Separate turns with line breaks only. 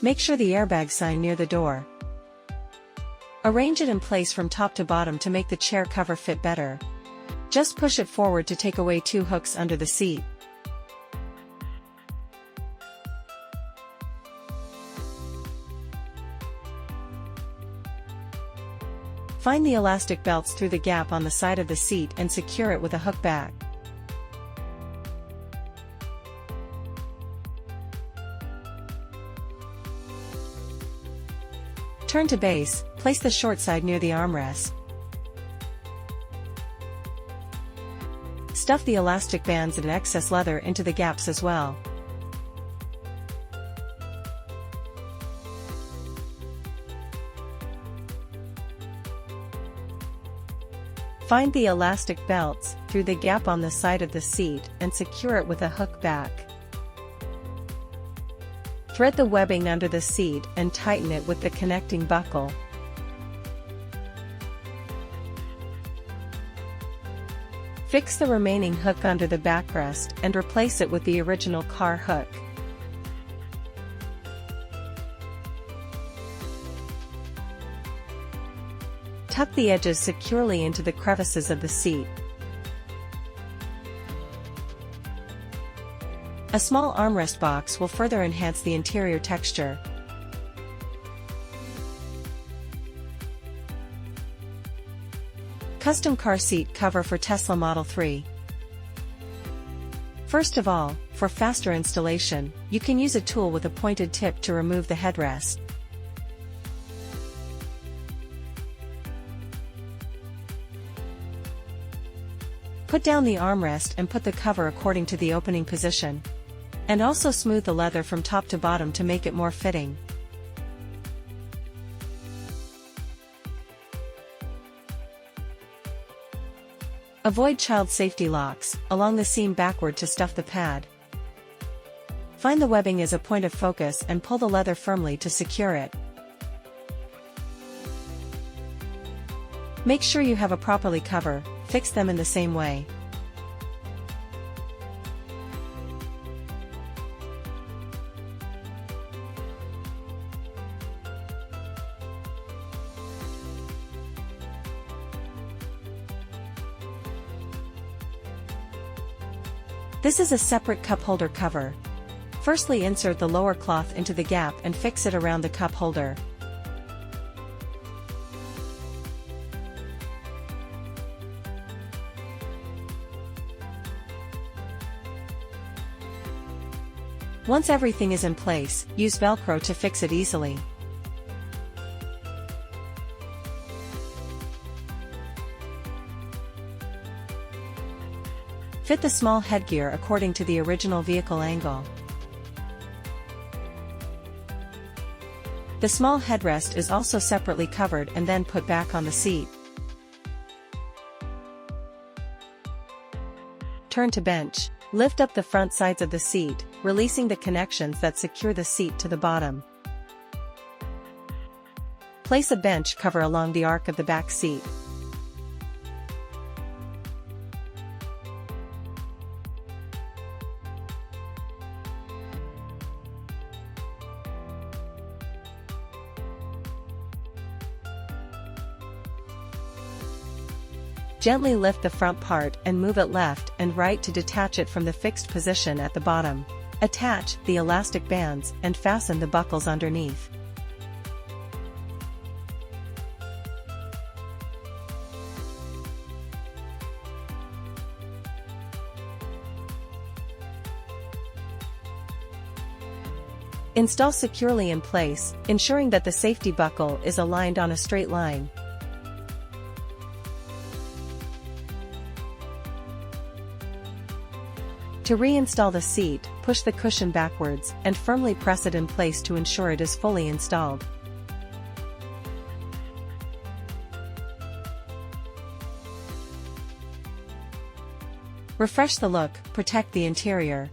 Make sure the airbag sign near the door. Arrange it in place from top to bottom to make the chair cover fit better. Just push it forward to take away 2 hooks under the seat. Find the elastic belts through the gap on the side of the seat and secure it with a hook back. Turn to base, place the short side near the armrest. Stuff the elastic bands and excess leather into the gaps as well. Find the elastic belts through the gap on the side of the seat and secure it with a hook back. Thread the webbing under the seat and tighten it with the connecting buckle. Fix the remaining hook under the backrest and replace it with the original car hook. Tuck the edges securely into the crevices of the seat. A small armrest box will further enhance the interior texture. Custom car seat cover for Tesla Model 3. First of all, for faster installation, you can use a tool with a pointed tip to remove the headrest. Put down the armrest and put the cover according to the opening position. And also smooth the leather from top to bottom to make it more fitting. Avoid child safety locks along the seam backward to stuff the pad. Find the webbing as a point of focus and pull the leather firmly to secure it. Make sure you have a properly cover, fix them in the same way. This is a separate cup holder cover. Firstly, insert the lower cloth into the gap and fix it around the cup holder. Once everything is in place, use Velcro to fix it easily. Fit the small headgear according to the original vehicle angle. The small headrest is also separately covered and then put back on the seat. Turn to bench. Lift up the front sides of the seat, releasing the connections that secure the seat to the bottom. Place a bench cover along the arc of the back seat. Gently lift the front part and move it left and right to detach it from the fixed position at the bottom. Attach the elastic bands and fasten the buckles underneath. Install securely in place, ensuring that the safety buckle is aligned on a straight line. To reinstall the seat, push the cushion backwards and firmly press it in place to ensure it is fully installed. Refresh the look, protect the interior.